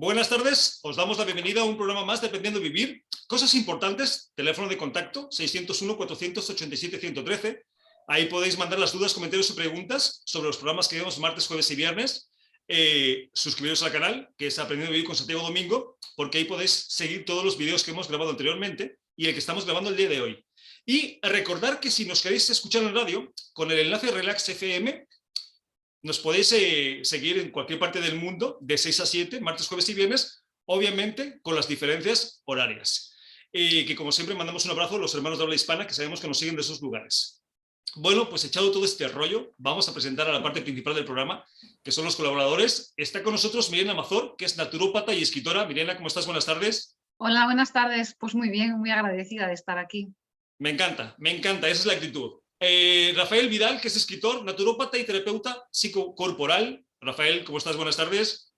Buenas tardes, os damos la bienvenida a un programa más de Aprendiendo a Vivir. Cosas importantes, teléfono de contacto 601-487-113. Ahí podéis mandar las dudas, comentarios o preguntas sobre los programas que vemos martes, jueves y viernes. Suscribiros al canal, que es Aprendiendo a Vivir con Santiago Domingo, porque ahí podéis seguir todos los vídeos que hemos grabado anteriormente y el que estamos grabando el día de hoy. Y recordar que si nos queréis escuchar en radio, con el enlace Relax FM, nos podéis seguir en cualquier parte del mundo de 6 a 7, martes, jueves y viernes, obviamente con las diferencias horarias. Que como siempre mandamos un abrazo a los hermanos de habla hispana que sabemos que nos siguen de esos lugares. Bueno, pues echado todo este rollo, vamos a presentar a la parte principal del programa, que son los colaboradores. Está con nosotros Mirena Mazor, que es naturópata y escritora. Mirena, ¿cómo estás? Buenas tardes. Hola, buenas tardes. Pues muy bien, muy agradecida de estar aquí. Me encanta, esa es la actitud. Rafael Vidal, que es escritor, naturópata y terapeuta psicocorporal. Rafael, ¿cómo estás? Buenas tardes.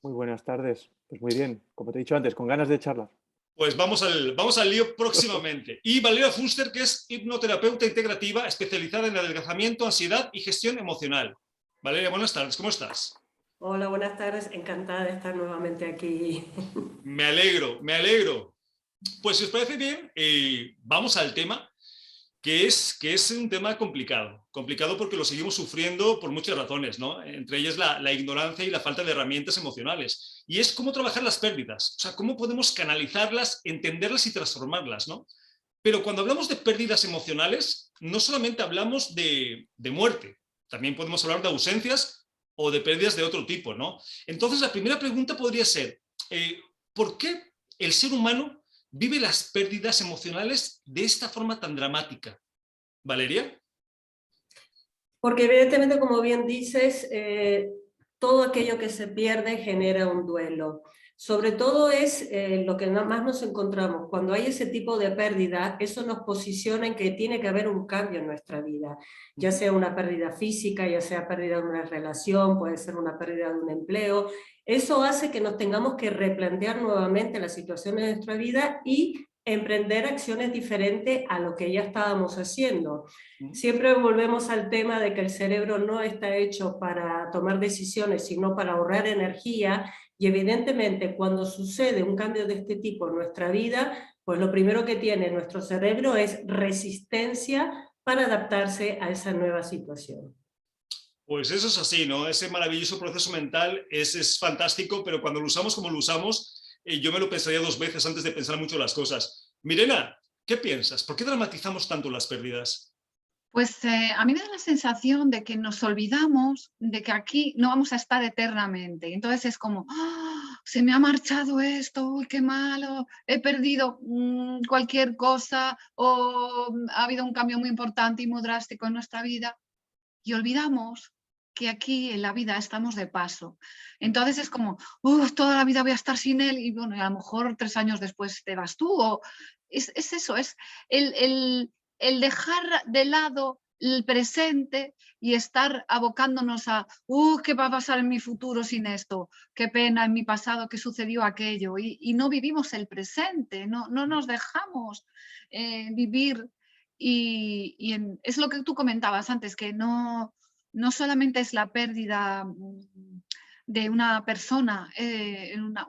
Muy buenas tardes. Pues muy bien, como te he dicho antes, con ganas de charlar. Pues vamos al lío próximamente. Y Valeria Fuster, que es hipnoterapeuta integrativa especializada en adelgazamiento, ansiedad y gestión emocional. Valeria, buenas tardes, ¿cómo estás? Hola, buenas tardes, encantada de estar nuevamente aquí. Me alegro, me alegro. Pues si os parece bien, vamos al tema, que es un tema complicado porque lo seguimos sufriendo por muchas razones, ¿no? Entre ellas la ignorancia y la falta de herramientas emocionales. Y es cómo trabajar las pérdidas, o sea, cómo podemos canalizarlas, entenderlas y transformarlas, ¿no? Pero cuando hablamos de pérdidas emocionales, no solamente hablamos de muerte, también podemos hablar de ausencias o de pérdidas de otro tipo, ¿no? Entonces, la primera pregunta podría ser, ¿por qué el ser humano vive las pérdidas emocionales de esta forma tan dramática? ¿Valeria? Porque evidentemente, como bien dices, todo aquello que se pierde genera un duelo. Sobre todo es lo que más nos encontramos. Cuando hay ese tipo de pérdida, eso nos posiciona en que tiene que haber un cambio en nuestra vida. Ya sea una pérdida física, ya sea pérdida de una relación, puede ser una pérdida de un empleo. Eso hace que nos tengamos que replantear nuevamente la situación de nuestra vida y emprender acciones diferentes a lo que ya estábamos haciendo. Siempre volvemos al tema de que el cerebro no está hecho para tomar decisiones, sino para ahorrar energía, y evidentemente cuando sucede un cambio de este tipo en nuestra vida, pues lo primero que tiene nuestro cerebro es resistencia para adaptarse a esa nueva situación. Pues eso es así, ¿no? Ese maravilloso proceso mental es fantástico, pero cuando lo usamos como lo usamos, yo me lo pensaría dos veces antes de pensar mucho las cosas. Mirena, ¿qué piensas? ¿Por qué dramatizamos tanto las pérdidas? Pues a mí me da la sensación de que nos olvidamos de que aquí no vamos a estar eternamente. Entonces es como, ¡ah! Se me ha marchado esto, uy, qué malo, he perdido cualquier cosa o ha habido un cambio muy importante y muy drástico en nuestra vida. Y olvidamos que aquí en la vida estamos de paso. Entonces es como, toda la vida voy a estar sin él y bueno, a lo mejor 3 años después te vas tú. O es eso, es el dejar de lado el presente y estar abocándonos a, ¿qué va a pasar en mi futuro sin esto? Qué pena en mi pasado que sucedió aquello. Y no vivimos el presente, no nos dejamos vivir. Es lo que tú comentabas antes, que no solamente es la pérdida de una persona,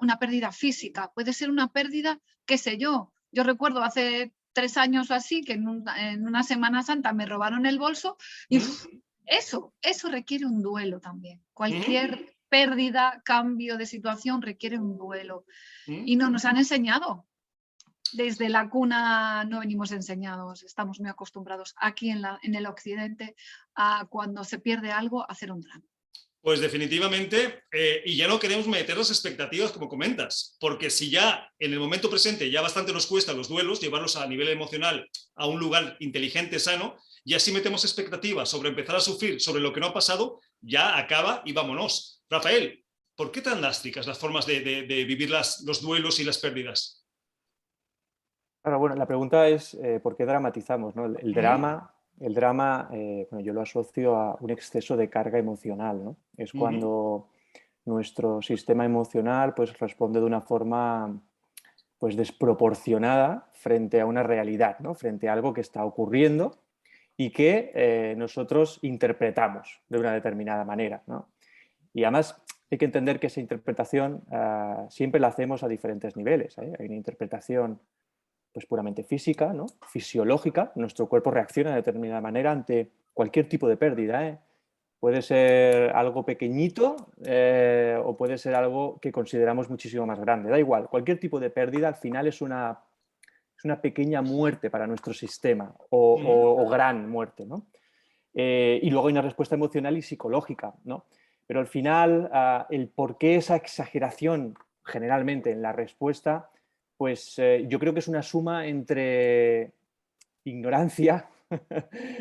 una pérdida física, puede ser una pérdida, qué sé yo. Yo recuerdo hace 3 años o así que en una Semana Santa me robaron el bolso y eso requiere un duelo también. Cualquier pérdida, cambio de situación requiere un duelo. Y no nos han enseñado. Desde la cuna no venimos enseñados, estamos muy acostumbrados aquí en el occidente a cuando se pierde algo a hacer un drama. Pues definitivamente, y ya no queremos meter las expectativas como comentas, porque si ya en el momento presente ya bastante nos cuesta los duelos, llevarlos a nivel emocional a un lugar inteligente, sano, y así metemos expectativas sobre empezar a sufrir sobre lo que no ha pasado, ya acaba y vámonos. Rafael, ¿por qué tan drásticas las formas de vivir los duelos y las pérdidas? Ahora, bueno, la pregunta es ¿por qué dramatizamos, ¿no? El drama, bueno, yo lo asocio a un exceso de carga emocional, ¿no? Es cuando nuestro sistema emocional pues, responde de una forma pues, desproporcionada frente a una realidad, ¿no? Frente a algo que está ocurriendo y que nosotros interpretamos de una determinada manera, ¿no? Y además hay que entender que esa interpretación siempre la hacemos a diferentes niveles. Hay una interpretación pues, puramente física, ¿no? Fisiológica. Nuestro cuerpo reacciona de determinada manera ante cualquier tipo de pérdida. Puede ser algo pequeñito o puede ser algo que consideramos muchísimo más grande. Da igual, cualquier tipo de pérdida al final es una pequeña muerte para nuestro sistema o gran muerte, ¿no? Y luego hay una respuesta emocional y psicológica, ¿no? Pero al final, el por qué esa exageración generalmente en la respuesta, pues yo creo que es una suma entre ignorancia,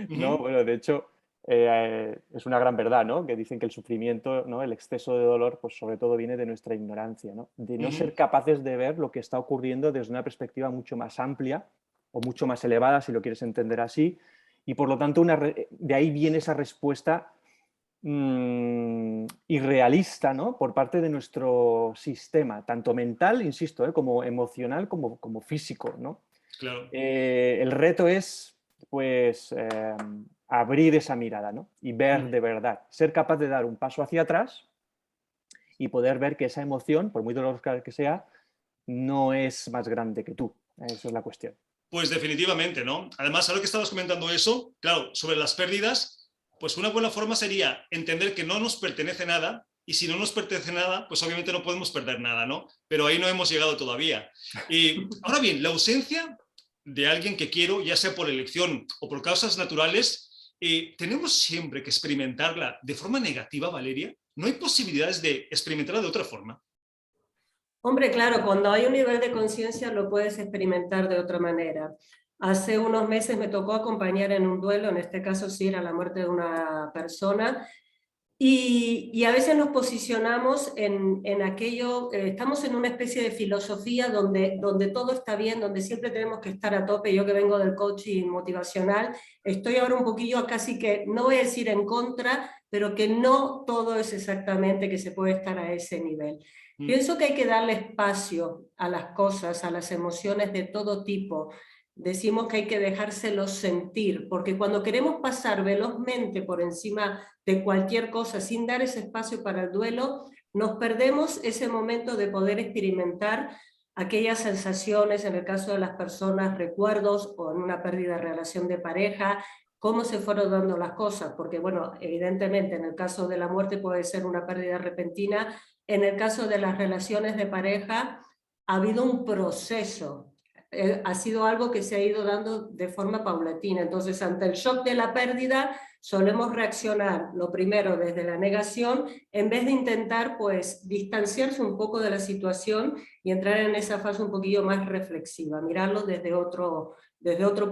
¿no? Bueno, de hecho, es una gran verdad, ¿no? Que dicen que el sufrimiento, ¿no? El exceso de dolor, pues sobre todo viene de nuestra ignorancia, ¿no? De no ser capaces de ver lo que está ocurriendo desde una perspectiva mucho más amplia o mucho más elevada, si lo quieres entender así, y por lo tanto de ahí viene esa respuesta irrealista, ¿no? Por parte de nuestro sistema, tanto mental, insisto, como emocional como físico, ¿no? Claro. El reto es, pues, abrir esa mirada, ¿no? Y ver de verdad, ser capaz de dar un paso hacia atrás y poder ver que esa emoción, por muy dolorosa que sea, no es más grande que tú. Esa es la cuestión. Pues definitivamente, ¿no? Además, ahora que estabas comentando eso, claro, sobre las pérdidas, pues una buena forma sería entender que no nos pertenece nada, y si no nos pertenece nada, pues obviamente no podemos perder nada, ¿no? Pero ahí no hemos llegado todavía. Y ahora bien, la ausencia de alguien que quiero, ya sea por elección o por causas naturales, tenemos siempre que experimentarla de forma negativa, Valeria. ¿No hay posibilidades de experimentarla de otra forma? Hombre, claro, cuando hay un nivel de conciencia lo puedes experimentar de otra manera. Hace unos meses me tocó acompañar en un duelo, en este caso sí era la muerte de una persona, y a veces nos posicionamos en aquello, estamos en una especie de filosofía donde todo está bien, donde siempre tenemos que estar a tope. Yo que vengo del coaching motivacional, estoy ahora un poquillo casi que, no voy a decir en contra, pero que no todo es exactamente que se puede estar a ese nivel. Pienso que hay que darle espacio a las cosas, a las emociones de todo tipo. Decimos que hay que dejárselos sentir, porque cuando queremos pasar velozmente por encima de cualquier cosa sin dar ese espacio para el duelo, nos perdemos ese momento de poder experimentar aquellas sensaciones, en el caso de las personas, recuerdos, o en una pérdida de relación de pareja, cómo se fueron dando las cosas, porque bueno, evidentemente en el caso de la muerte puede ser una pérdida repentina, en el caso de las relaciones de pareja ha habido un proceso, ha sido algo que se ha ido dando de forma paulatina. Entonces, ante el shock de la pérdida, solemos reaccionar, lo primero, desde la negación, en vez de intentar, pues, distanciarse un poco de la situación y entrar en esa fase un poquillo más reflexiva, mirarlo desde otro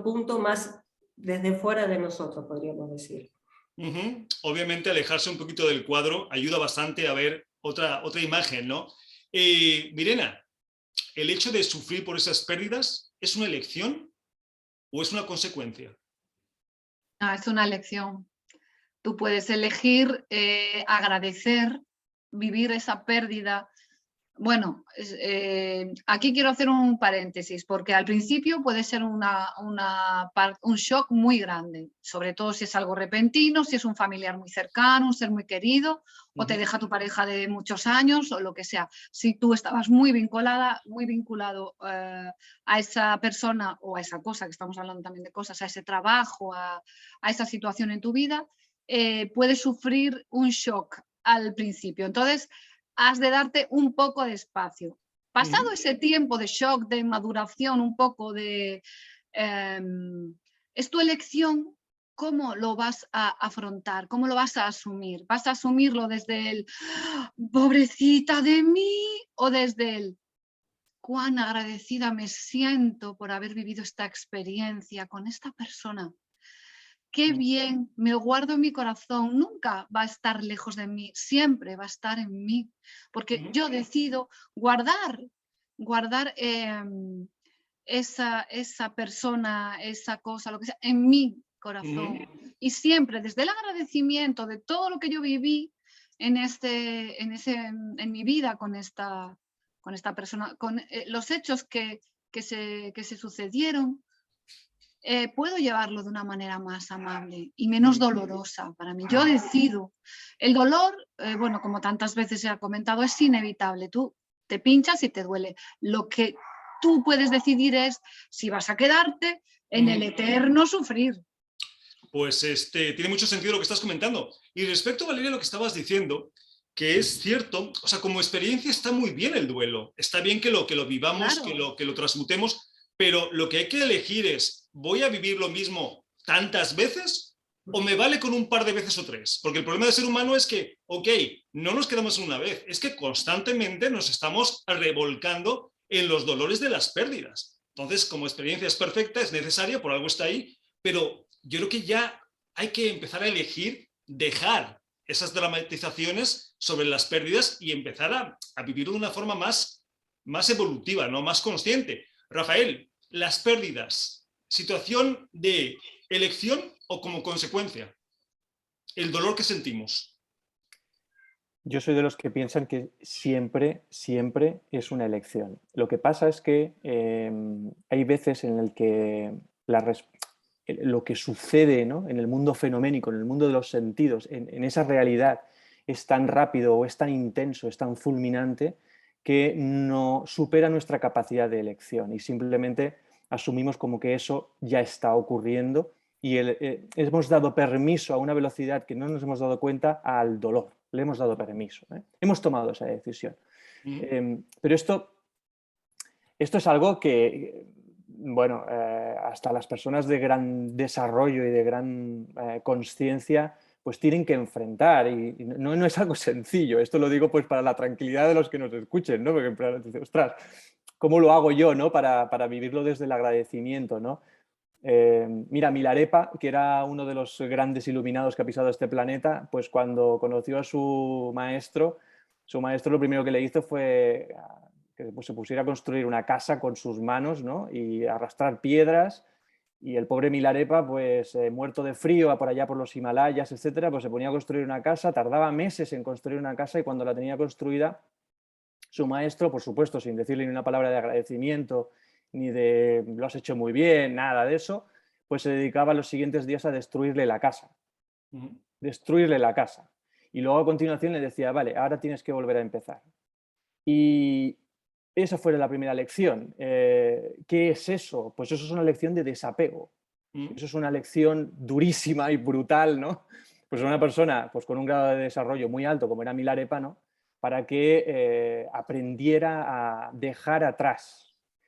punto, más desde fuera de nosotros, podríamos decir. Obviamente, alejarse un poquito del cuadro ayuda bastante a ver otra imagen, ¿no? Mirena, ¿el hecho de sufrir por esas pérdidas es una elección o es una consecuencia? Es una elección. Tú puedes elegir agradecer, vivir esa pérdida. Bueno, aquí quiero hacer un paréntesis, porque al principio puede ser un shock muy grande, sobre todo si es algo repentino, si es un familiar muy cercano, un ser muy querido, o te deja tu pareja de muchos años, o lo que sea. Si tú estabas muy vinculado a esa persona o a esa cosa, que estamos hablando también de cosas, a ese trabajo, a esa situación en tu vida, puedes sufrir un shock al principio. Entonces, has de darte un poco de espacio. Pasado ese tiempo de shock, de maduración, un poco de... es tu elección cómo lo vas a afrontar, cómo lo vas a asumir. ¿Vas a asumirlo desde el pobrecita de mí o desde el cuán agradecida me siento por haber vivido esta experiencia con esta persona? Qué bien, me guardo en mi corazón, nunca va a estar lejos de mí, siempre va a estar en mí, porque yo decido guardar esa persona, esa cosa, lo que sea, en mi corazón. Y siempre desde el agradecimiento de todo lo que yo viví en mi vida con esta persona, con los hechos que se sucedieron. puedo llevarlo de una manera más amable y menos dolorosa para mí. Yo decido. El dolor, bueno, como tantas veces se ha comentado, es inevitable. Tú te pinchas y te duele. Lo que tú puedes decidir es si vas a quedarte en el eterno sufrir. Pues tiene mucho sentido lo que estás comentando. Y respecto, Valeria, a lo que estabas diciendo, que es cierto, o sea, como experiencia está muy bien el duelo. Está bien que lo vivamos, Claro. que lo transmutemos, pero lo que hay que elegir es, ¿voy a vivir lo mismo tantas veces o me vale con un par de veces o tres? Porque el problema del ser humano es que, ok, no nos quedamos una vez, es que constantemente nos estamos revolcando en los dolores de las pérdidas. Entonces, como experiencia es perfecta, es necesaria, por algo está ahí, pero yo creo que ya hay que empezar a elegir dejar esas dramatizaciones sobre las pérdidas y empezar a vivir de una forma más evolutiva, ¿no? Más consciente. Rafael, las pérdidas, situación de elección o como consecuencia, el dolor que sentimos. Yo soy de los que piensan que siempre, siempre es una elección. Lo que pasa es que hay veces en el que lo que sucede, ¿no?, en el mundo fenoménico, en el mundo de los sentidos, en esa realidad, es tan rápido o es tan intenso, es tan fulminante, que no supera nuestra capacidad de elección y simplemente asumimos como que eso ya está ocurriendo y hemos dado permiso a una velocidad que no nos hemos dado cuenta al dolor. Le hemos dado permiso, ¿eh? Hemos tomado esa decisión. Pero esto es algo que, bueno, hasta las personas de gran desarrollo y de gran consciencia pues tienen que enfrentar y no es algo sencillo. Esto lo digo pues para la tranquilidad de los que nos escuchen, ¿no? Porque en plan, ostras, ¿cómo lo hago yo, ¿no?, para vivirlo desde el agradecimiento, ¿no? Mira, Milarepa, que era uno de los grandes iluminados que ha pisado este planeta, pues cuando conoció a su maestro lo primero que le hizo fue que se pusiera a construir una casa con sus manos, ¿no?, y arrastrar piedras, y el pobre Milarepa, pues muerto de frío por allá por los Himalayas, etcétera, pues se ponía a construir una casa, tardaba meses en construir una casa y cuando la tenía construida, su maestro, por supuesto, sin decirle ni una palabra de agradecimiento, ni de lo has hecho muy bien, nada de eso, pues se dedicaba los siguientes días a destruirle la casa. Destruirle la casa. Y luego a continuación le decía, vale, ahora tienes que volver a empezar. Y esa fue la primera lección. ¿Qué es eso? Pues eso es una lección de desapego. Eso es una lección durísima y brutal, ¿no? Pues una persona pues, con un grado de desarrollo muy alto, como era Milarepa, ¿no?, para que aprendiera a dejar atrás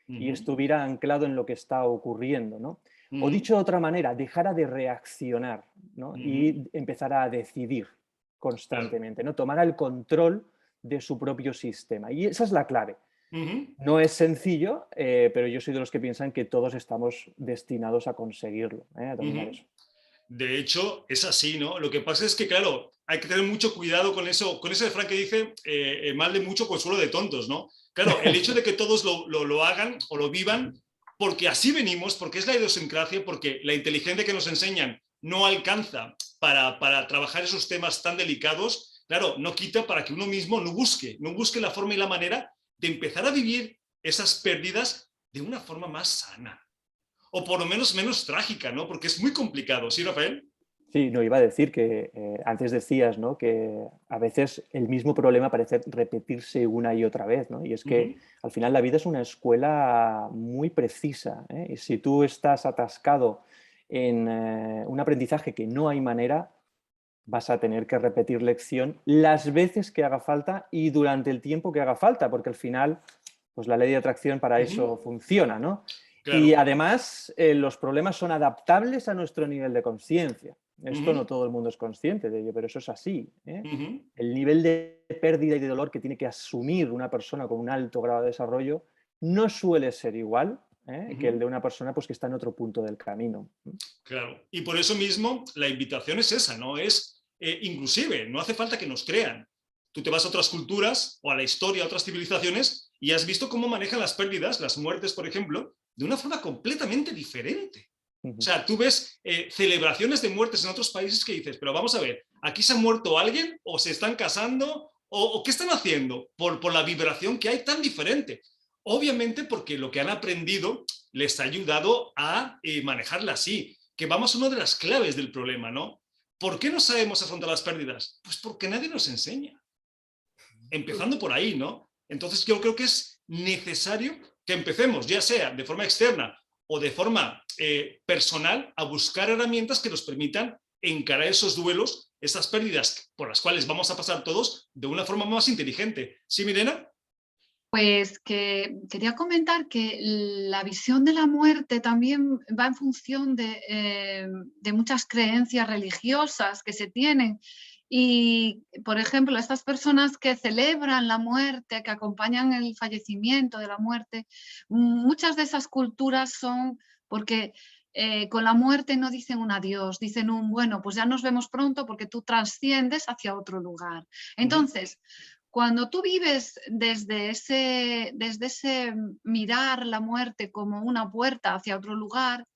y estuviera anclado en lo que está ocurriendo, ¿no? O dicho de otra manera, dejara de reaccionar, ¿no?, y empezara a decidir constantemente, ¿no?, tomara el control de su propio sistema. Y esa es la clave. No es sencillo, pero yo soy de los que piensan que todos estamos destinados a conseguirlo, a dominar eso. De hecho, es así, ¿no? Lo que pasa es que, claro, hay que tener mucho cuidado con eso, con ese refrán que dice, mal de mucho consuelo de tontos, ¿no? Claro, el hecho de que todos lo hagan o lo vivan, porque así venimos, porque es la idiosincrasia, porque la inteligencia que nos enseñan no alcanza para trabajar esos temas tan delicados, claro, no quita para que uno mismo no busque la forma y la manera de empezar a vivir esas pérdidas de una forma más sana. O por lo menos trágica, ¿no? Porque es muy complicado, ¿sí, Rafael? Sí, no, iba a decir que antes decías, ¿no?, que a veces el mismo problema parece repetirse una y otra vez, ¿no? Y es que al final la vida es una escuela muy precisa, ¿eh? Y si tú estás atascado en un aprendizaje que no hay manera, vas a tener que repetir lección las veces que haga falta y durante el tiempo que haga falta, porque al final, pues la ley de atracción para eso funciona, ¿no? Claro. Y además, los problemas son adaptables a nuestro nivel de conciencia. Esto no todo el mundo es consciente de ello, pero eso es así, ¿eh? El nivel de pérdida y de dolor que tiene que asumir una persona con un alto grado de desarrollo no suele ser igual, que el de una persona pues, que está en otro punto del camino. Claro, y por eso mismo la invitación es esa, ¿no? Es inclusive, no hace falta que nos crean. Tú te vas a otras culturas o a la historia, a otras civilizaciones y has visto cómo manejan las pérdidas, las muertes, por ejemplo, de una forma completamente diferente. O sea, tú ves celebraciones de muertes en otros países que dices, pero vamos a ver, ¿aquí se ha muerto alguien o se están casando o qué están haciendo por la vibración que hay tan diferente? Obviamente porque lo que han aprendido les ha ayudado a manejarla así, que vamos a una de las claves del problema, ¿no? ¿Por qué no sabemos afrontar las pérdidas? Pues porque nadie nos enseña. Empezando por ahí, ¿no? Entonces yo creo que es necesario que empecemos, ya sea de forma externa o de forma personal, a buscar herramientas que nos permitan encarar esos duelos, esas pérdidas por las cuales vamos a pasar todos de una forma más inteligente. ¿Sí, Mirena? Pues que quería comentar que la visión de la muerte también va en función de muchas creencias religiosas que se tienen. Y, por ejemplo, estas personas que celebran la muerte, que acompañan el fallecimiento de la muerte, muchas de esas culturas son porque con la muerte no dicen un adiós, dicen un bueno, pues ya nos vemos pronto porque tú trasciendes hacia otro lugar. Entonces, cuando tú vives desde ese mirar la muerte como una puerta hacia otro lugar,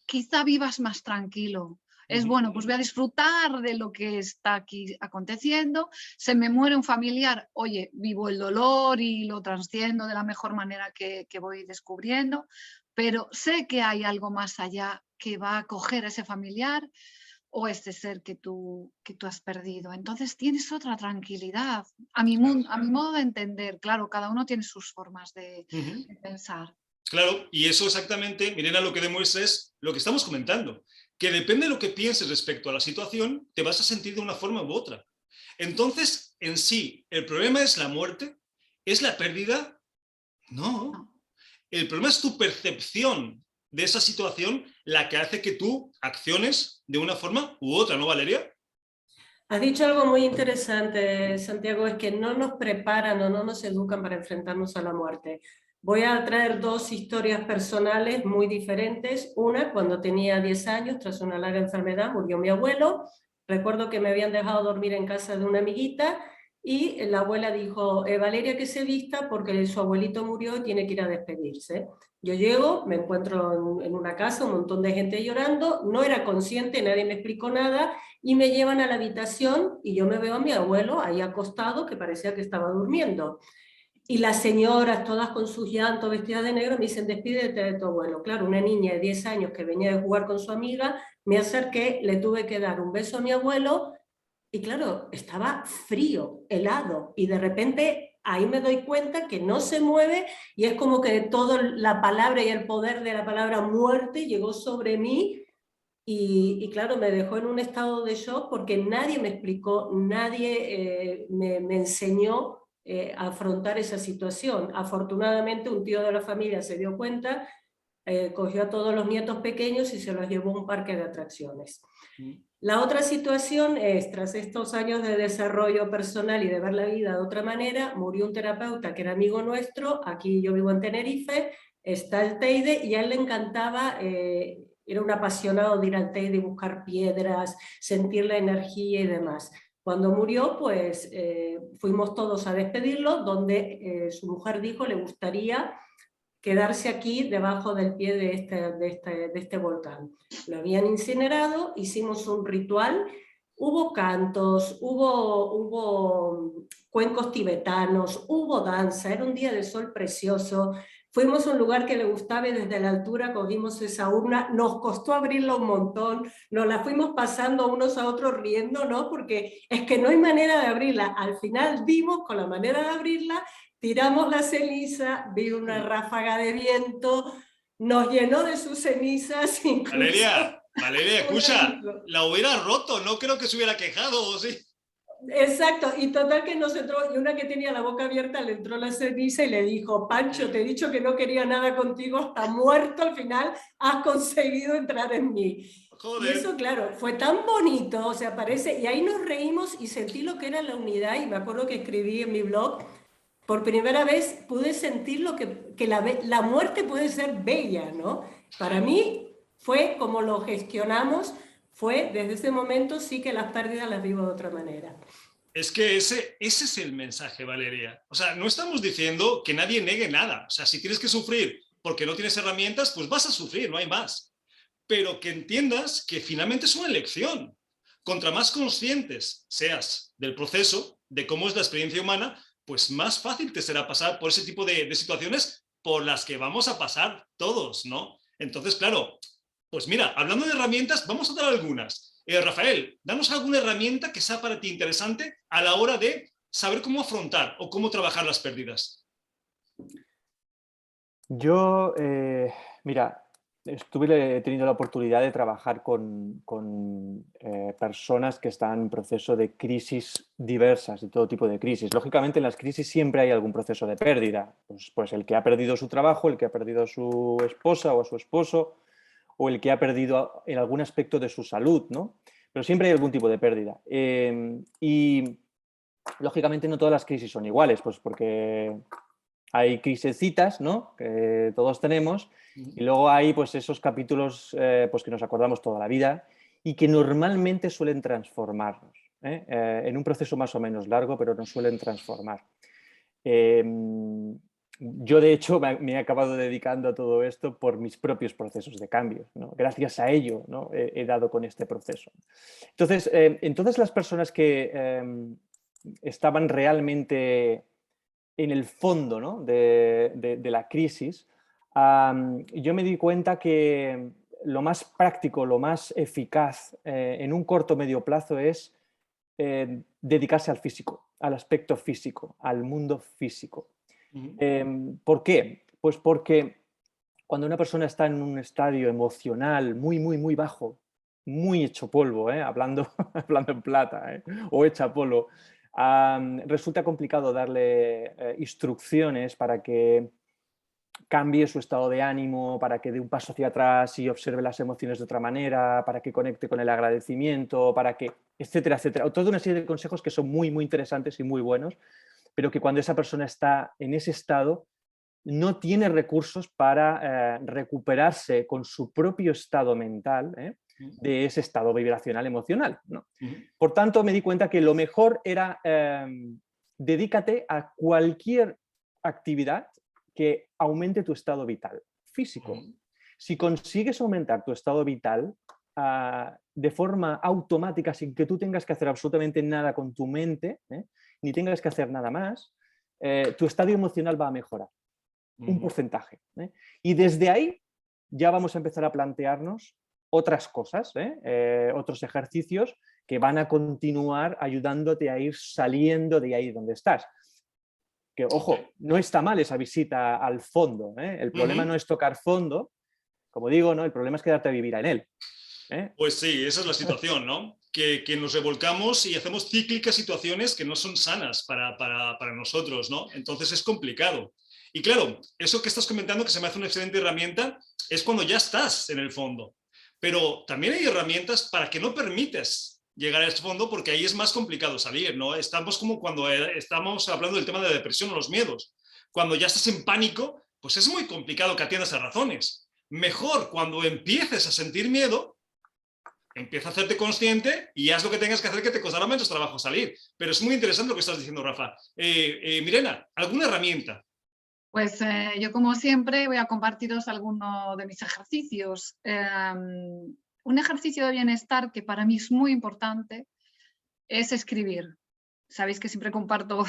quizá vivas más tranquilo. Es bueno, pues voy a disfrutar de lo que está aquí aconteciendo. Se me muere un familiar, oye, vivo el dolor y lo trasciendo de la mejor manera que voy descubriendo, pero sé que hay algo más allá que va a acoger a ese familiar o ese ser que tú has perdido. Entonces tienes otra tranquilidad. A mi modo de entender, claro, cada uno tiene sus formas de pensar. Claro, y eso exactamente, Mirena, lo que demuestra es lo que estamos comentando, que depende de lo que pienses respecto a la situación, te vas a sentir de una forma u otra. Entonces, en sí, ¿el problema es la muerte? ¿Es la pérdida? No. El problema es tu percepción de esa situación la que hace que tú acciones de una forma u otra, ¿no, Valeria? Has dicho algo muy interesante, Santiago, es que no nos preparan o no nos educan para enfrentarnos a la muerte. Voy a traer dos historias personales muy diferentes. Una, cuando tenía 10 años, tras una larga enfermedad, murió mi abuelo. Recuerdo que me habían dejado dormir en casa de una amiguita y la abuela dijo, Valeria, que se vista porque su abuelito murió y tiene que ir a despedirse. Yo llego, me encuentro en una casa, un montón de gente llorando, no era consciente, nadie me explicó nada, y me llevan a la habitación y yo me veo a mi abuelo ahí acostado, que parecía que estaba durmiendo. Y las señoras, todas con sus llantos, vestidas de negro, me dicen, despídete de tu abuelo. Claro, una niña de 10 años que venía de jugar con su amiga, me acerqué, le tuve que dar un beso a mi abuelo, y claro, estaba frío, helado, y de repente ahí me doy cuenta que no se mueve, y es como que toda la palabra y el poder de la palabra muerte llegó sobre mí, y claro, me dejó en un estado de shock porque nadie me explicó, nadie me enseñó a afrontar esa situación. Afortunadamente un tío de la familia se dio cuenta, cogió a todos los nietos pequeños y se los llevó a un parque de atracciones. La otra situación es, tras estos años de desarrollo personal y de ver la vida de otra manera, murió un terapeuta que era amigo nuestro, aquí yo vivo en Tenerife, está el Teide, y a él le encantaba, era un apasionado de ir al Teide y buscar piedras, sentir la energía y demás. Cuando murió, pues fuimos todos a despedirlo, donde su mujer dijo le gustaría quedarse aquí debajo del pie de este volcán. Lo habían incinerado, hicimos un ritual, hubo cantos, hubo cuencos tibetanos, hubo danza, era un día de sol precioso. Fuimos a un lugar que le gustaba y desde la altura cogimos esa urna, nos costó abrirla un montón, nos la fuimos pasando unos a otros riendo, ¿no? Porque es que no hay manera de abrirla. Al final dimos con la manera de abrirla, tiramos la ceniza, vino una ráfaga de viento, nos llenó de sus cenizas. Valeria, escucha, la hubiera roto, no creo que se hubiera quejado, ¿o sí? Exacto, y total que nos entró, y una que tenía la boca abierta le entró la ceniza y le dijo, Pancho, te he dicho que no quería nada contigo, hasta muerto al final has conseguido entrar en mí. Joder. Y eso, claro, fue tan bonito, o sea, parece, y ahí nos reímos y sentí lo que era la unidad, y me acuerdo que escribí en mi blog, por primera vez pude sentir lo que la muerte puede ser bella, ¿no? Para mí fue como lo gestionamos, fue desde ese momento sí que las pérdidas las vivo de otra manera. Es que ese es el mensaje, Valeria. O sea, no estamos diciendo que nadie negue nada. O sea, si tienes que sufrir porque no tienes herramientas, pues vas a sufrir, no hay más. Pero que entiendas que finalmente es una elección. Contra más conscientes seas del proceso, de cómo es la experiencia humana, pues más fácil te será pasar por ese tipo de situaciones por las que vamos a pasar todos, ¿no? Entonces, claro, pues mira, hablando de herramientas, vamos a dar algunas. Rafael, danos alguna herramienta que sea para ti interesante a la hora de saber cómo afrontar o cómo trabajar las pérdidas. Yo, mira, he tenido la oportunidad de trabajar con personas que están en proceso de crisis diversas, de todo tipo de crisis. Lógicamente, en las crisis siempre hay algún proceso de pérdida. Pues el que ha perdido su trabajo, el que ha perdido a su esposa o a su esposo, o el que ha perdido en algún aspecto de su salud, ¿no? Pero siempre hay algún tipo de pérdida. Y, lógicamente, no todas las crisis son iguales, pues porque hay crisecitas, ¿no?, que todos tenemos, y luego hay pues esos capítulos pues que nos acordamos toda la vida y que normalmente suelen transformarnos, en un proceso más o menos largo, pero nos suelen transformar. Yo, de hecho, me he acabado dedicando a todo esto por mis propios procesos de cambio, ¿no? Gracias a ello, ¿no?, he dado con este proceso. Entonces, en todas las personas que estaban realmente en el fondo, ¿no?, de la crisis, yo me di cuenta que lo más práctico, lo más eficaz en un corto o medio plazo es dedicarse al físico, al aspecto físico, al mundo físico. ¿Por qué? Pues porque cuando una persona está en un estadio emocional muy, muy, muy bajo, muy hecho polvo, hablando, hablando en plata, o hecha polvo, resulta complicado darle instrucciones para que cambie su estado de ánimo, para que dé un paso hacia atrás y observe las emociones de otra manera, para que conecte con el agradecimiento, para que, etcétera, etcétera. Toda una serie de consejos que son muy, muy interesantes y muy buenos, pero que cuando esa persona está en ese estado no tiene recursos para recuperarse con su propio estado mental, de ese estado vibracional emocional, ¿no? Por tanto, me di cuenta que lo mejor era dedícate a cualquier actividad que aumente tu estado vital físico. Si consigues aumentar tu estado vital de forma automática, sin que tú tengas que hacer absolutamente nada con tu mente, ni tengas que hacer nada más, tu estado emocional va a mejorar un porcentaje. Y desde ahí ya vamos a empezar a plantearnos otras cosas, otros ejercicios que van a continuar ayudándote a ir saliendo de ahí donde estás. Que, ojo, no está mal esa visita al fondo. El problema no es tocar fondo, como digo, ¿no? El problema es quedarte a vivir en él. Pues sí, esa es la situación, ¿no? Que nos revolcamos y hacemos cíclicas situaciones que no son sanas para nosotros, ¿no? Entonces es complicado. Y claro, eso que estás comentando, que se me hace una excelente herramienta, es cuando ya estás en el fondo. Pero también hay herramientas para que no permites llegar a ese fondo, porque ahí es más complicado salir, ¿no? Estamos como cuando estamos hablando del tema de la depresión o los miedos. Cuando ya estás en pánico, pues es muy complicado que atiendas a razones. Mejor cuando empieces a sentir miedo, empieza a hacerte consciente y haz lo que tengas que hacer, que te costará menos trabajo salir. Pero es muy interesante lo que estás diciendo, Rafa. Mirena, ¿alguna herramienta? Pues yo, como siempre, voy a compartiros algunos de mis ejercicios. Un ejercicio de bienestar que para mí es muy importante es escribir. Sabéis que siempre comparto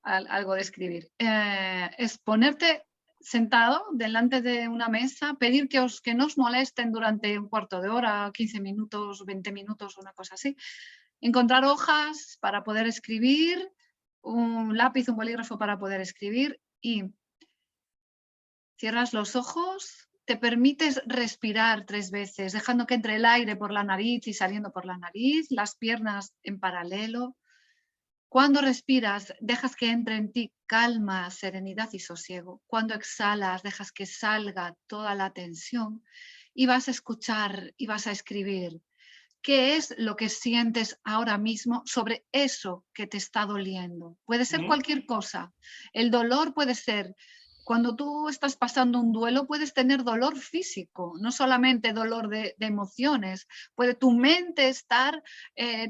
algo de escribir. Es ponerte sentado delante de una mesa, pedir que no os molesten durante un cuarto de hora, 15 minutos, 20 minutos, una cosa así. Encontrar hojas para poder escribir, un lápiz, un bolígrafo para poder escribir, y cierras los ojos, te permites respirar 3 veces, dejando que entre el aire por la nariz y saliendo por la nariz, las piernas en paralelo. Cuando respiras, dejas que entre en ti calma, serenidad y sosiego. Cuando exhalas, dejas que salga toda la tensión y vas a escuchar y vas a escribir qué es lo que sientes ahora mismo sobre eso que te está doliendo. Puede ser cualquier cosa. El dolor puede ser, cuando tú estás pasando un duelo, puedes tener dolor físico, no solamente dolor de emociones. Puede tu mente estar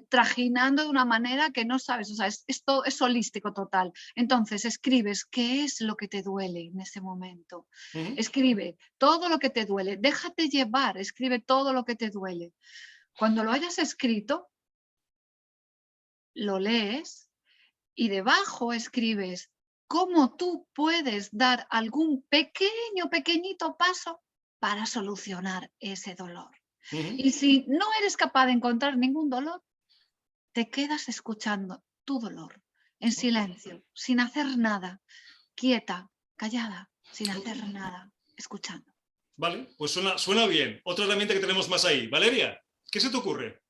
trajinando de una manera que no sabes. O sea, esto es holístico total. Entonces, escribes qué es lo que te duele en ese momento. Escribe todo lo que te duele. Déjate llevar, escribe todo lo que te duele. Cuando lo hayas escrito, lo lees y debajo escribes cómo tú puedes dar algún pequeñito paso para solucionar ese dolor. Y si no eres capaz de encontrar ningún dolor, te quedas escuchando tu dolor en silencio, sin hacer nada, quieta, callada, sin hacer nada, escuchando. Vale, pues suena bien. Otra herramienta que tenemos más ahí. Valeria, ¿qué se te ocurre?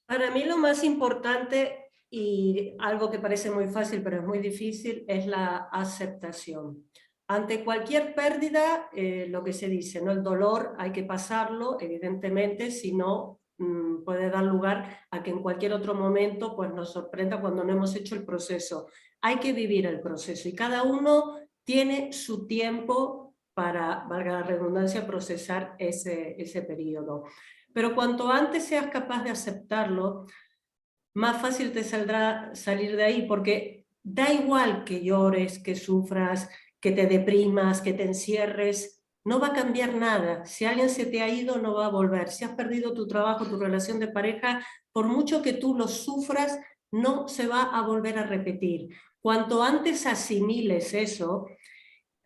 Para mí lo más importante, y algo que parece muy fácil pero es muy difícil, es la aceptación. Ante cualquier pérdida, lo que se dice, ¿no? El dolor hay que pasarlo, evidentemente, si no puede dar lugar a que en cualquier otro momento pues, nos sorprenda cuando no hemos hecho el proceso. Hay que vivir el proceso y cada uno tiene su tiempo para, valga la redundancia, procesar ese periodo. Pero cuanto antes seas capaz de aceptarlo, más fácil te saldrá salir de ahí, porque da igual que llores, que sufras, que te deprimas, que te encierres, no va a cambiar nada. Si alguien se te ha ido, no va a volver. Si has perdido tu trabajo, tu relación de pareja, por mucho que tú lo sufras, no se va a volver a repetir. Cuanto antes asimiles eso,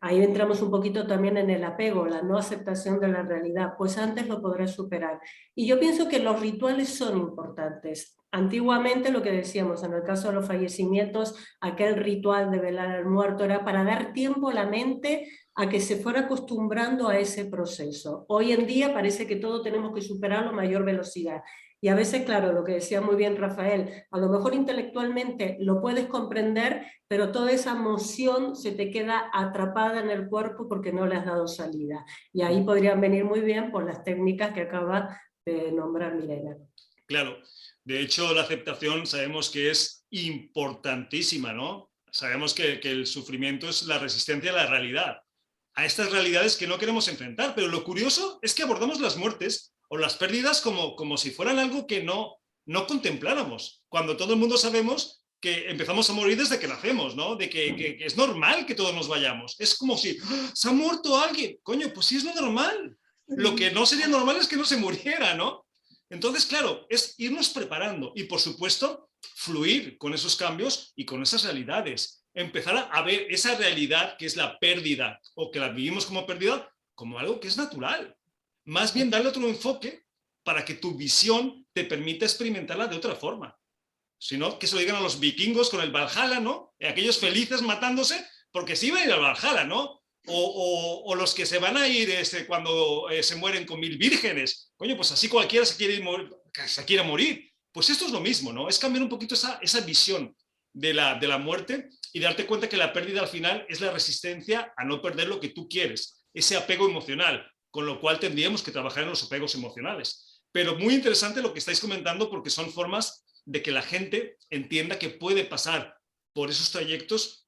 ahí entramos un poquito también en el apego, la no aceptación de la realidad, pues antes lo podrás superar. Y yo pienso que los rituales son importantes. Antiguamente, lo que decíamos, en el caso de los fallecimientos, aquel ritual de velar al muerto era para dar tiempo a la mente a que se fuera acostumbrando a ese proceso. Hoy en día parece que todo tenemos que superarlo a mayor velocidad. Y a veces, claro, lo que decía muy bien Rafael, a lo mejor intelectualmente lo puedes comprender, pero toda esa emoción se te queda atrapada en el cuerpo porque no le has dado salida. Y ahí podrían venir muy bien por las técnicas que acaba de nombrar Mireia. Claro, de hecho la aceptación sabemos que es importantísima, ¿no? Sabemos que el sufrimiento es la resistencia a la realidad, a estas realidades que no queremos enfrentar, pero lo curioso es que abordamos las muertes o las pérdidas como si fueran algo que no contempláramos, cuando todo el mundo sabemos que empezamos a morir desde que nacemos, ¿no? De que es normal que todos nos vayamos. Es como si, ¡ah! ¿Se ha muerto alguien? Coño, pues sí es lo normal. Lo que no sería normal es que no se muriera, ¿no? Entonces, claro, es irnos preparando y, por supuesto, fluir con esos cambios y con esas realidades. Empezar a ver esa realidad que es la pérdida o que la vivimos como pérdida como algo que es natural. Más bien darle otro enfoque para que tu visión te permita experimentarla de otra forma. Si no, que se lo digan a los vikingos con el Valhalla, ¿no? Aquellos felices matándose porque sí iban a ir al Valhalla, ¿no? O los que se van a ir cuando se mueren con 1000 vírgenes. Coño, pues así cualquiera se quiere morir. Pues esto es lo mismo, ¿no? Es cambiar un poquito esa visión de la muerte y darte cuenta que la pérdida al final es la resistencia a no perder lo que tú quieres, ese apego emocional, con lo cual tendríamos que trabajar en los apegos emocionales. Pero muy interesante lo que estáis comentando porque son formas de que la gente entienda que puede pasar por esos trayectos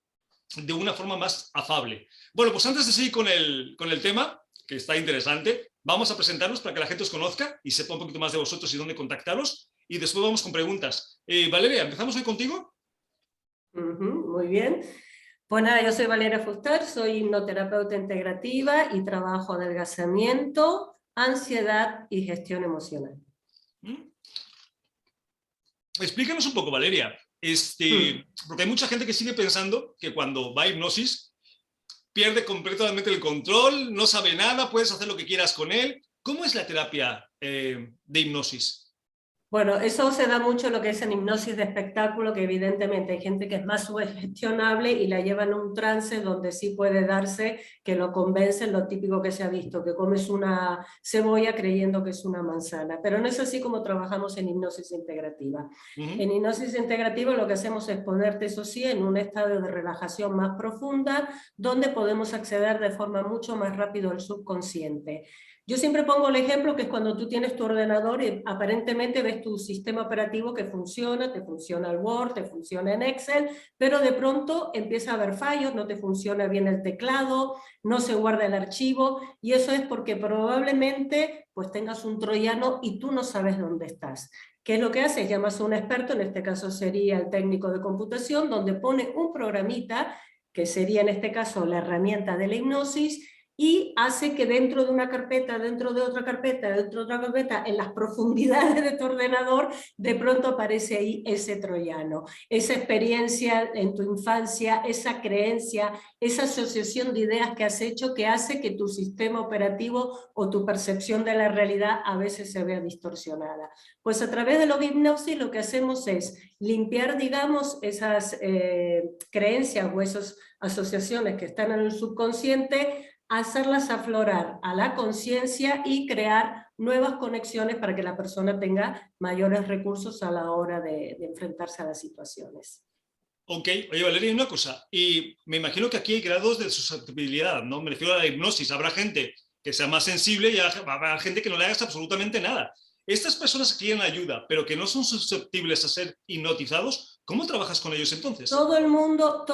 de una forma más afable. Bueno, pues antes de seguir con el tema, que está interesante, vamos a presentarnos para que la gente os conozca y sepa un poquito más de vosotros y dónde contactaros, y después vamos con preguntas. Valeria, ¿empezamos hoy contigo? Muy bien. Pues nada, yo soy Valeria Fuster, soy hipnoterapeuta integrativa y trabajo adelgazamiento, ansiedad y gestión emocional. Explícanos un poco, Valeria, porque hay mucha gente que sigue pensando que cuando va a hipnosis pierde completamente el control, no sabe nada, puedes hacer lo que quieras con él. ¿Cómo es la terapia de hipnosis? Bueno, eso se da mucho lo que es en hipnosis de espectáculo, que evidentemente hay gente que es más sugestionable y la lleva en un trance donde sí puede darse que lo convencen, lo típico que se ha visto, que comes una cebolla creyendo que es una manzana. Pero no es así como trabajamos en hipnosis integrativa. En hipnosis integrativa lo que hacemos es ponerte, eso sí, en un estado de relajación más profunda, donde podemos acceder de forma mucho más rápida al subconsciente. Yo siempre pongo el ejemplo que es cuando tú tienes tu ordenador y aparentemente ves tu sistema operativo que funciona, te funciona el Word, te funciona en Excel, pero de pronto empieza a haber fallos, no te funciona bien el teclado, no se guarda el archivo, y eso es porque probablemente pues tengas un troyano y tú no sabes dónde estás. ¿Qué es lo que haces? Llamas a un experto, en este caso sería el técnico de computación, donde pone un programita, que sería en este caso la herramienta de la hipnosis, y hace que dentro de una carpeta, dentro de otra carpeta, dentro de otra carpeta, en las profundidades de tu ordenador, de pronto aparece ahí ese troyano, esa experiencia en tu infancia, esa creencia, esa asociación de ideas que has hecho que hace que tu sistema operativo o tu percepción de la realidad a veces se vea distorsionada. Pues a través de la hipnosis lo que hacemos es limpiar, digamos, esas creencias o esas asociaciones que están en el subconsciente, hacerlas aflorar a la conciencia y crear nuevas conexiones para que la persona tenga mayores recursos a la hora de enfrentarse a las situaciones. Ok, oye Valeria, una cosa, y me imagino que aquí hay grados de susceptibilidad, ¿no? Me refiero a la hipnosis, habrá gente que sea más sensible y habrá gente que no le hagas absolutamente nada. Estas personas que quieren ayuda, pero que no son susceptibles a ser hipnotizados, ¿cómo trabajas con ellos entonces? Todo el mundo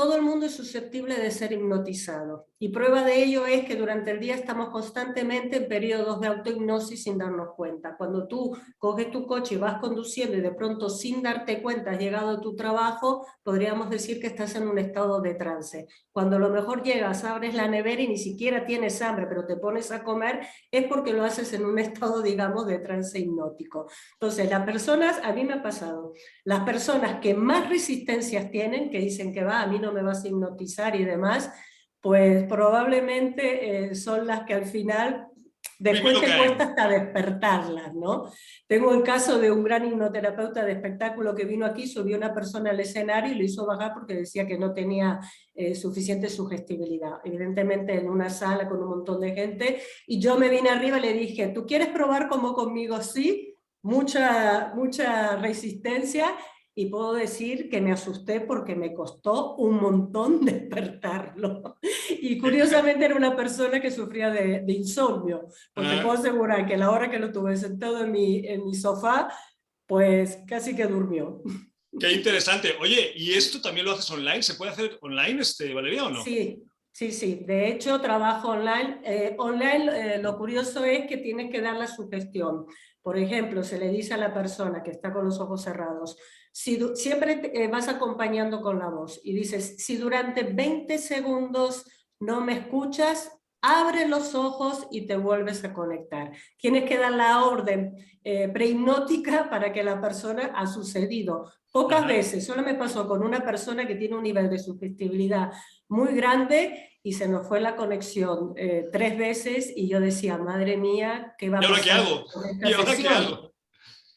es susceptible de ser hipnotizado. Y prueba de ello es que durante el día estamos constantemente en periodos de autohipnosis sin darnos cuenta. Cuando tú coges tu coche y vas conduciendo y de pronto sin darte cuenta has llegado a tu trabajo, podríamos decir que estás en un estado de trance. Cuando a lo mejor llegas, abres la nevera y ni siquiera tienes hambre, pero te pones a comer, es porque lo haces en un estado, digamos, de trance hipnótico. Entonces, las personas, a mí me ha pasado, las personas que más resistencias tienen, que dicen que a mí no me vas a hipnotizar y demás, pues probablemente son las que al final después te cuesta hasta despertarlas, ¿no? Tengo el caso de un gran hipnoterapeuta de espectáculo que vino aquí, subió una persona al escenario y lo hizo bajar porque decía que no tenía suficiente sugestibilidad. Evidentemente en una sala con un montón de gente, y yo me vine arriba y le dije, ¿tú quieres probar como conmigo? Sí, mucha resistencia. Y puedo decir que me asusté porque me costó un montón despertarlo. Y curiosamente era una persona que sufría de insomnio. Pues te puedo asegurar que la hora que lo tuve sentado en mi sofá, pues casi que durmió. Qué interesante. Oye, ¿y esto también lo haces online? ¿Se puede hacer online, Valeria, o no? Sí. Sí, de hecho trabajo online. Lo curioso es que tienes que dar la sugestión. Por ejemplo, se le dice a la persona que está con los ojos cerrados, siempre vas acompañando con la voz y dices, si durante 20 segundos no me escuchas, abre los ojos y te vuelves a conectar. Tienes que dar la orden prehipnótica para que la persona ha sucedido. Pocas veces, solo me pasó con una persona que tiene un nivel de sugestibilidad muy grande y se nos fue la conexión 3 veces y yo decía, madre mía, ¿qué va a pasar? ¿Y ahora qué hago? ¿Y ahora qué hago?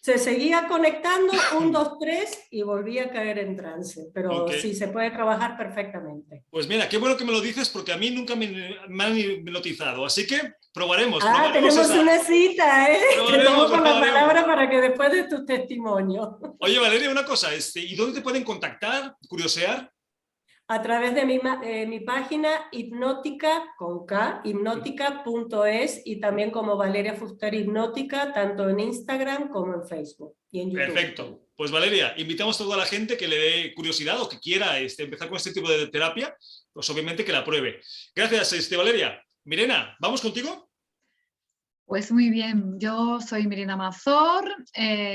Se seguía conectando, 1, 2, 3 y volvía a caer en trance, pero sí, se puede trabajar perfectamente. Pues mira, qué bueno que me lo dices porque a mí nunca me han hipnotizado, así que probaremos. Tenemos una cita, ¿eh? Te tomo con la palabra para que después de tu testimonio. Oye, Valeria, una cosa, ¿y dónde te pueden contactar, curiosear? A través de mi página hipnótica, con K, hipnótica.es, y también como Valeria Fuster Hipnótica, tanto en Instagram como en Facebook y en YouTube. Perfecto. Pues Valeria, invitamos a toda la gente que le dé curiosidad o que quiera empezar con este tipo de terapia, pues obviamente que la pruebe. Gracias, Valeria. Mirena, ¿vamos contigo? Pues muy bien, yo soy Mirena Mazor,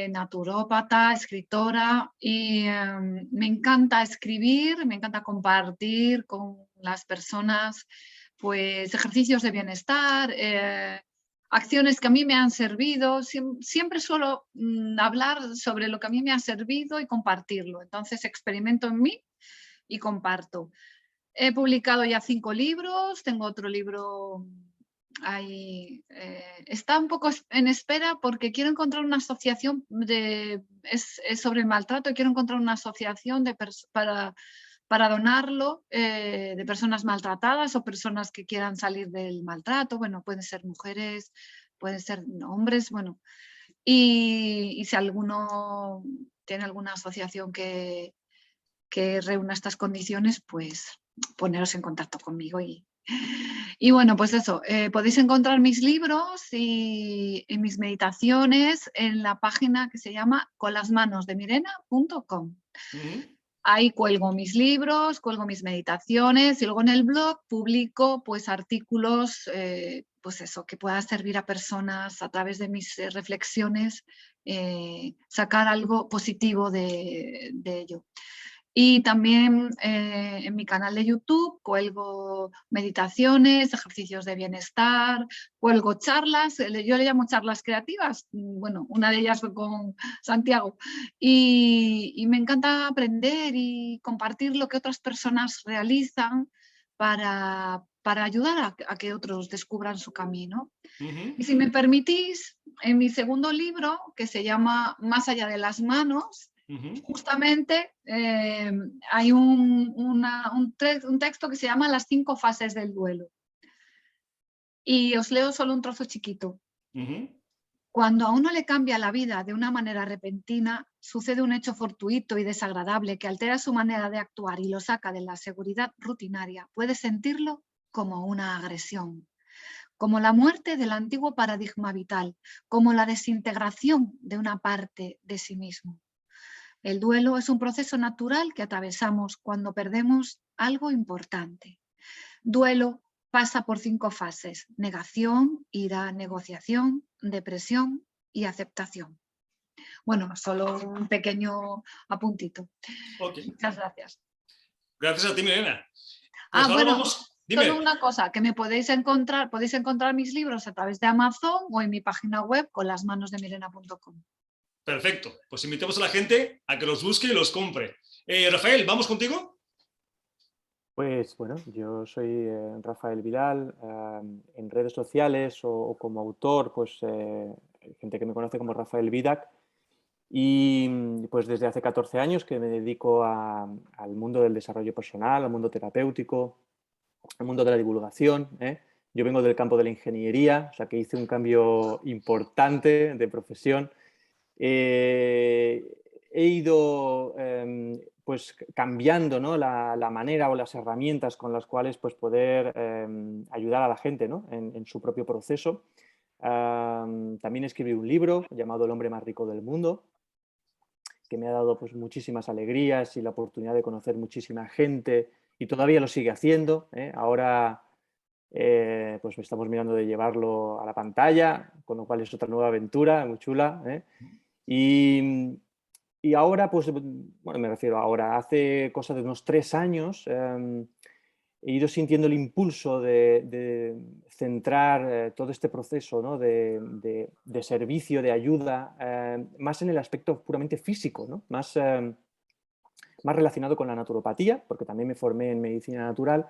naturópata, escritora, y me encanta escribir, me encanta compartir con las personas pues ejercicios de bienestar, acciones que a mí me han servido. Siempre suelo hablar sobre lo que a mí me ha servido y compartirlo. Entonces experimento en mí y comparto. He publicado ya 5 libros, tengo otro libro ahí, está un poco en espera porque quiero encontrar una asociación es sobre el maltrato, y quiero encontrar una asociación para donarlo, de personas maltratadas o personas que quieran salir del maltrato. Bueno, pueden ser mujeres, pueden ser hombres, bueno, y si alguno tiene alguna asociación que reúna estas condiciones, pues poneros en contacto conmigo y bueno, pues eso, podéis encontrar mis libros y mis meditaciones en la página que se llama conlasmanosdemirena.com. Ahí cuelgo mis libros, cuelgo mis meditaciones y luego en el blog publico pues artículos, pues eso, que pueda servir a personas a través de mis reflexiones, sacar algo positivo de ello. Y también en mi canal de YouTube cuelgo meditaciones, ejercicios de bienestar, cuelgo charlas, yo le llamo charlas creativas, bueno, una de ellas fue con Santiago, y me encanta aprender y compartir lo que otras personas realizan para ayudar a que otros descubran su camino. Y si me permitís, en mi segundo libro, que se llama Más allá de las manos, justamente hay un texto que se llama Las 5 fases del duelo. Y os leo solo un trozo chiquito. Cuando a uno le cambia la vida de una manera repentina, sucede un hecho fortuito y desagradable que altera su manera de actuar y lo saca de la seguridad rutinaria. Puede sentirlo como una agresión, como la muerte del antiguo paradigma vital, como la desintegración de una parte de sí mismo. El duelo es un proceso natural que atravesamos cuando perdemos algo importante. Duelo pasa por 5 fases: negación, ira, negociación, depresión y aceptación. Bueno, solo un pequeño apuntito. Okay. Muchas gracias. Gracias a ti, Milena. Pues ahora bueno, vamos... Dime. Solo una cosa, que podéis encontrar mis libros a través de Amazon o en mi página web con lasmanosdemilena.com. Perfecto, pues invitamos a la gente a que los busque y los compre. Rafael, ¿vamos contigo? Pues bueno, yo soy Rafael Vidal, en redes sociales o como autor, pues hay gente que me conoce como Rafael Vidac, y pues desde hace 14 años que me dedico al mundo del desarrollo personal, al mundo terapéutico, al mundo de la divulgación. Yo vengo del campo de la ingeniería, o sea que hice un cambio importante de profesión. He ido pues cambiando, ¿no?, la manera o las herramientas con las cuales pues, poder ayudar a la gente, ¿no?, en su propio proceso. También escribí un libro llamado El hombre más rico del mundo, que me ha dado pues, muchísimas alegrías y la oportunidad de conocer muchísima gente, y todavía lo sigue haciendo. Ahora pues estamos mirando de llevarlo a la pantalla, con lo cual es otra nueva aventura muy chula. Y ahora, pues, bueno, me refiero ahora, hace cosa de unos 3 años he ido sintiendo el impulso de centrar todo este proceso, ¿no?, de servicio, de ayuda, más en el aspecto puramente físico, ¿no?, más relacionado con la naturopatía, porque también me formé en medicina natural.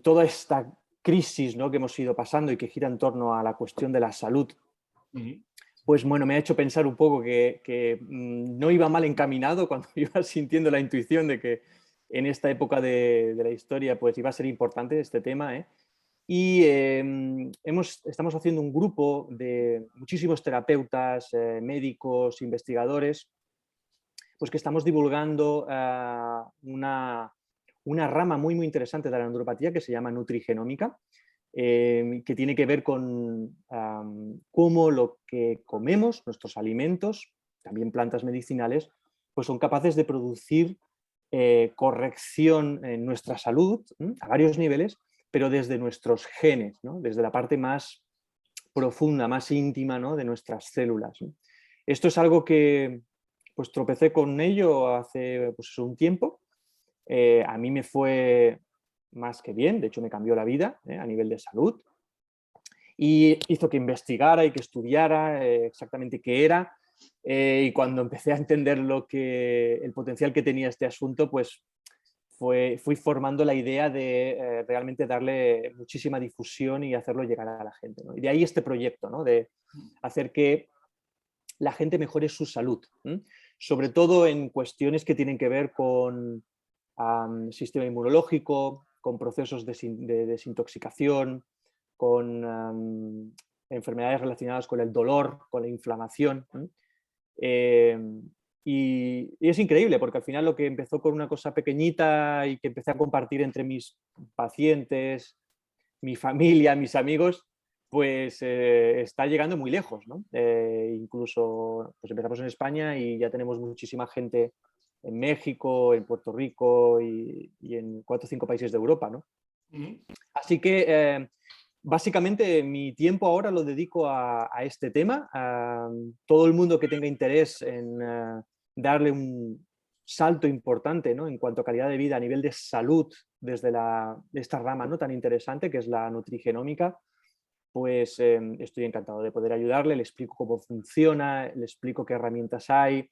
Toda esta crisis, ¿no?, que hemos ido pasando y que gira en torno a la cuestión de la salud, pues bueno, me ha hecho pensar un poco que no iba mal encaminado cuando iba sintiendo la intuición de que en esta época de la historia pues iba a ser importante este tema. Y estamos haciendo un grupo de muchísimos terapeutas, médicos, investigadores, pues que estamos divulgando una rama muy, muy interesante de la naturopatía que se llama nutrigenómica, que tiene que ver con cómo lo que comemos, nuestros alimentos, también plantas medicinales, pues son capaces de producir corrección en nuestra salud a varios niveles, pero desde nuestros genes, ¿no?, desde la parte más profunda, más íntima, ¿no?, de nuestras células. Esto es algo que pues tropecé con ello hace pues, un tiempo. A mí me fue más que bien, de hecho me cambió la vida a nivel de salud, y hizo que investigara y que estudiara exactamente qué era, y cuando empecé a entender el potencial que tenía este asunto, pues fui formando la idea de realmente darle muchísima difusión y hacerlo llegar a la gente, ¿no? Y de ahí este proyecto, ¿no?, de hacer que la gente mejore su salud, sobre todo en cuestiones que tienen que ver con sistema inmunológico, con procesos de desintoxicación, con enfermedades relacionadas con el dolor, con la inflamación. Y es increíble porque al final lo que empezó con una cosa pequeñita y que empecé a compartir entre mis pacientes, mi familia, mis amigos, pues está llegando muy lejos, ¿no? Incluso pues empezamos en España y ya tenemos muchísima gente en México, en Puerto Rico y en 4 o 5 países de Europa, ¿no? Así que básicamente mi tiempo ahora lo dedico a este tema. Todo el mundo que tenga interés en darle un salto importante, ¿no?, en cuanto a calidad de vida a nivel de salud desde esta rama, ¿no?, tan interesante que es la nutrigenómica, pues estoy encantado de poder ayudarle, le explico cómo funciona, le explico qué herramientas hay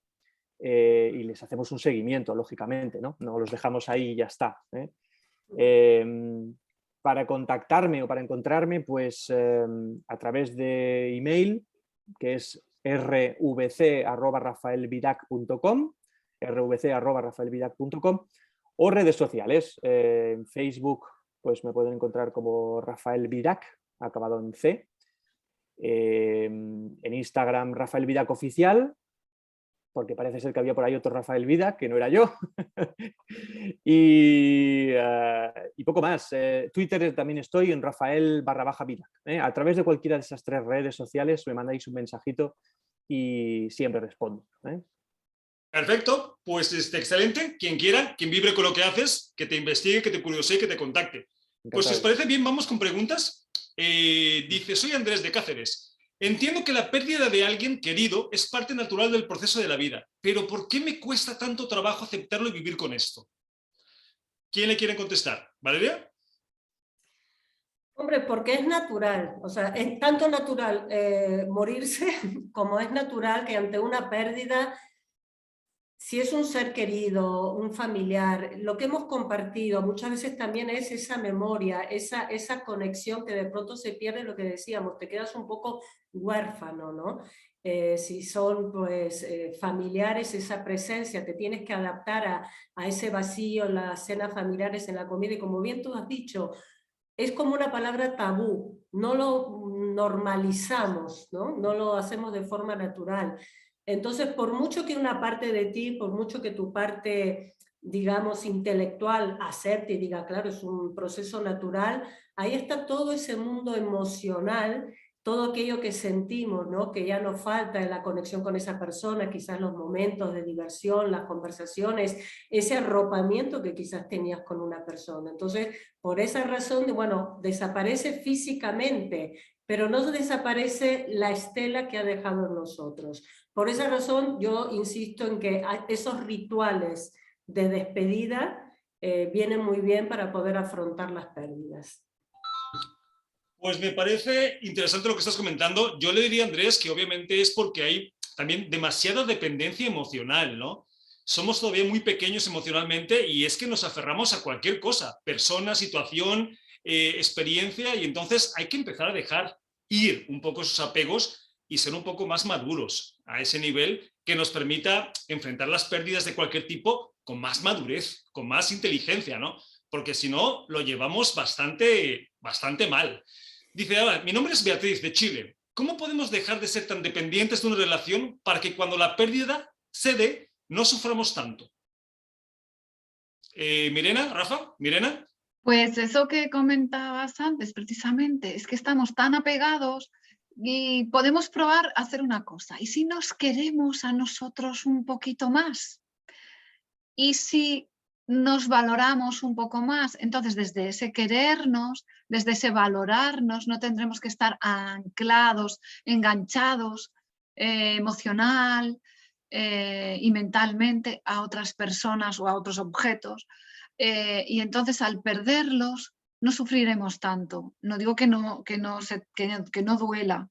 y les hacemos un seguimiento, lógicamente, ¿no? No los dejamos ahí y ya está, ¿eh? Para contactarme o para encontrarme, pues a través de email, que es rvc@rafaelvidac.com, rvc@rafaelvidac.com, o redes sociales. En Facebook, pues me pueden encontrar como Rafael Vidac, acabado en C. En Instagram, Rafael Vidac Oficial, porque parece ser que había por ahí otro Rafael Vidac, que no era yo. y poco más. Twitter también estoy en Rafael_Vidac. A través de cualquiera de esas 3 redes sociales me mandáis un mensajito y siempre respondo. Perfecto, pues excelente. Quien quiera, quien vibre con lo que haces, que te investigue, que te curiosee, que te contacte. Pues si os parece bien, vamos con preguntas. Dice, soy Andrés de Cáceres. Entiendo que la pérdida de alguien querido es parte natural del proceso de la vida, pero ¿por qué me cuesta tanto trabajo aceptarlo y vivir con esto? ¿Quién le quiere contestar? ¿Valeria? Hombre, porque es natural, o sea, es tanto natural morirse como es natural que ante una pérdida, si es un ser querido, un familiar, lo que hemos compartido muchas veces también es esa memoria, esa conexión que de pronto se pierde, lo que decíamos, te quedas un poco huérfano, ¿no? Si son pues familiares, esa presencia, te tienes que adaptar a ese vacío en las cenas familiares, en la comida, y como bien tú has dicho, es como una palabra tabú, no lo normalizamos, ¿no? No lo hacemos de forma natural. Entonces, por mucho que una parte de ti, por mucho que tu parte, digamos, intelectual acepte y diga, claro, es un proceso natural, ahí está todo ese mundo emocional, todo aquello que sentimos, ¿no?, que ya nos falta en la conexión con esa persona, quizás los momentos de diversión, las conversaciones, ese arropamiento que quizás tenías con una persona. Entonces, por esa razón, bueno, desaparece físicamente, pero no desaparece la estela que ha dejado en nosotros. Por esa razón, yo insisto en que esos rituales de despedida vienen muy bien para poder afrontar las pérdidas. Pues me parece interesante lo que estás comentando. Yo le diría a Andrés que obviamente es porque hay también demasiada dependencia emocional, ¿no? Somos todavía muy pequeños emocionalmente y es que nos aferramos a cualquier cosa, persona, situación, experiencia, y entonces hay que empezar a dejar ir un poco esos apegos y ser un poco más maduros a ese nivel que nos permita enfrentar las pérdidas de cualquier tipo con más madurez, con más inteligencia, ¿no? Porque si no, lo llevamos bastante mal. Dice, mi nombre es Beatriz, de Chile. ¿Cómo podemos dejar de ser tan dependientes de una relación para que cuando la pérdida se dé, no suframos tanto? Mirena, Rafa, Mirena. Pues eso que comentabas antes, precisamente, es que estamos tan apegados y podemos probar a hacer una cosa. ¿Y si nos queremos a nosotros un poquito más? ¿Y si nos valoramos un poco más? Entonces, desde ese querernos, desde ese valorarnos, no tendremos que estar anclados, enganchados emocional y mentalmente a otras personas o a otros objetos. Y entonces, al perderlos, no sufriremos tanto. No digo que no duela,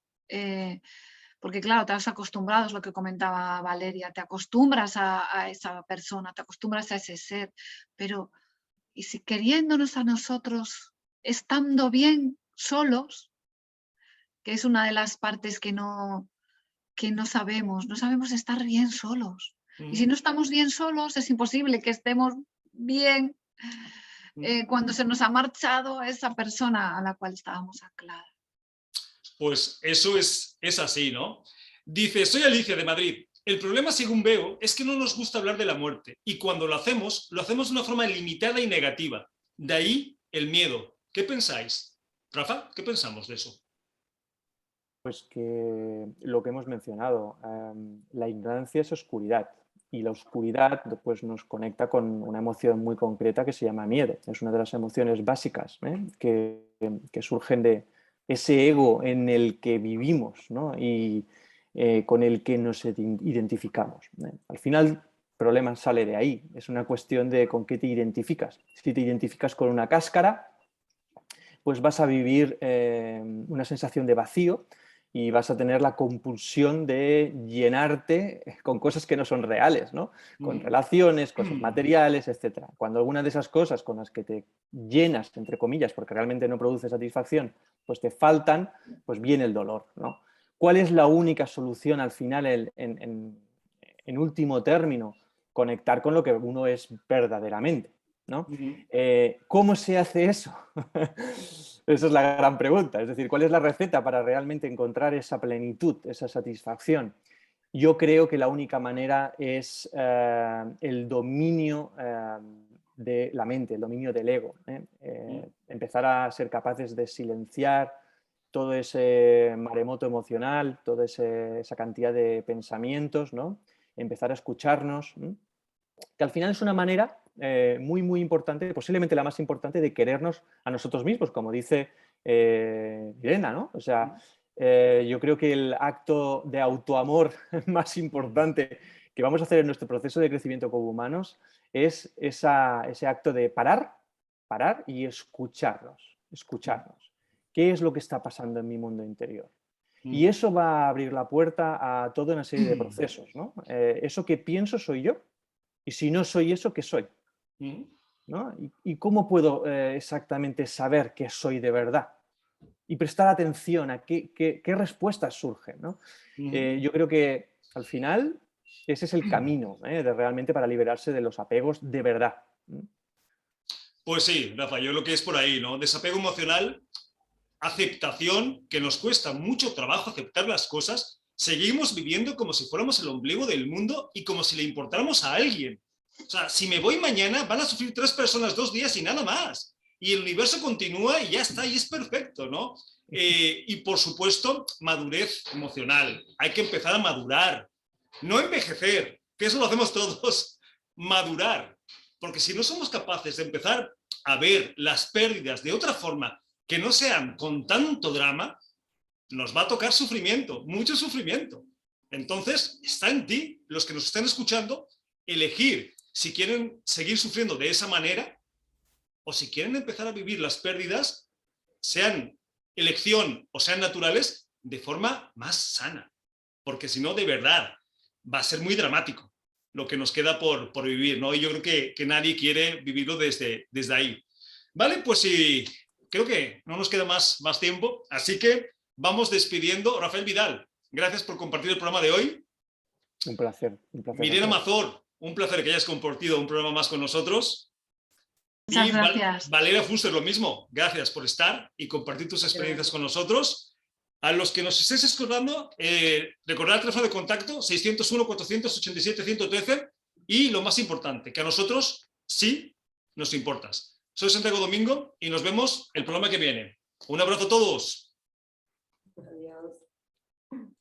porque claro, te has acostumbrado, es lo que comentaba Valeria, te acostumbras a esa persona, te acostumbras a ese ser, pero ¿y si queriéndonos a nosotros, estando bien solos, que es una de las partes que no sabemos estar bien solos? Y si no estamos bien solos, es imposible que estemos bien cuando se nos ha marchado esa persona a la cual estábamos anclados. Pues eso es así, ¿no? Dice, soy Alicia de Madrid. El problema, según veo, es que no nos gusta hablar de la muerte y cuando lo hacemos de una forma limitada y negativa. De ahí el miedo. ¿Qué pensáis? Rafa, ¿qué pensamos de eso? Pues que lo que hemos mencionado, la ignorancia es oscuridad y la oscuridad pues, nos conecta con una emoción muy concreta que se llama miedo. Es una de las emociones básicas que surgen de ese ego en el que vivimos, ¿no? Y con el que nos identificamos. Al final problema sale de ahí. Es una cuestión de con qué te identificas. Si te identificas con una cáscara, pues vas a vivir una sensación de vacío y vas a tener la compulsión de llenarte con cosas que no son reales, ¿no? Con relaciones, cosas materiales, etc. Cuando alguna de esas cosas con las que te llenas, entre comillas, porque realmente no produce satisfacción, pues te faltan, pues viene el dolor, ¿no? ¿Cuál es la única solución al final, en último término? Conectar con lo que uno es verdaderamente, ¿no? ¿Cómo se hace eso? Esa es la gran pregunta. Es decir, ¿cuál es la receta para realmente encontrar esa plenitud, esa satisfacción? Yo creo que la única manera es el dominio de la mente, el dominio del ego. Empezar a ser capaces de silenciar todo ese maremoto emocional, toda esa cantidad de pensamientos, ¿no? Empezar a escucharnos, que al final es una manera muy, muy importante, posiblemente la más importante, de querernos a nosotros mismos, como dice Irena, ¿no? O sea, yo creo que el acto de autoamor más importante que vamos a hacer en nuestro proceso de crecimiento como humanos es ese acto de parar y escucharnos. ¿Qué es lo que está pasando en mi mundo interior? Y eso va a abrir la puerta a toda una serie de procesos, ¿no? Eso que pienso soy yo. Y si no soy eso, ¿qué soy? ¿No? ¿Y cómo puedo exactamente saber qué soy de verdad? Y prestar atención a qué respuestas surgen, ¿no? Yo creo que al final ese es el camino realmente para liberarse de los apegos de verdad. Pues sí, Rafa, yo lo que es por ahí, ¿no? Desapego emocional, aceptación, que nos cuesta mucho trabajo aceptar las cosas. Seguimos viviendo como si fuéramos el ombligo del mundo y como si le importáramos a alguien. O sea, si me voy mañana, van a sufrir 3 personas 2 días y nada más. Y el universo continúa y ya está, y es perfecto, ¿no? Y por supuesto, madurez emocional. Hay que empezar a madurar. No envejecer, que eso lo hacemos todos. Madurar. Porque si no somos capaces de empezar a ver las pérdidas de otra forma, que no sean con tanto drama, nos va a tocar sufrimiento, mucho sufrimiento. Entonces, está en ti, los que nos están escuchando, elegir si quieren seguir sufriendo de esa manera o si quieren empezar a vivir las pérdidas, sean elección o sean naturales, de forma más sana. Porque si no, de verdad, va a ser muy dramático lo que nos queda por vivir, ¿no? Y yo creo que nadie quiere vivirlo desde ahí. Vale, pues sí, creo que no nos queda más tiempo, así que vamos despidiendo. Rafael Vidal, gracias por compartir el programa de hoy. Un placer. Mirena Mazor, un placer que hayas compartido un programa más con nosotros. Muchas y gracias. Valeria Fuster, lo mismo. Gracias por estar y compartir tus experiencias con nosotros. A los que nos estéis escuchando, recordad el teléfono de contacto 601-487-113 y lo más importante, que a nosotros sí nos importas. Soy Santiago Domingo y nos vemos el programa que viene. Un abrazo a todos.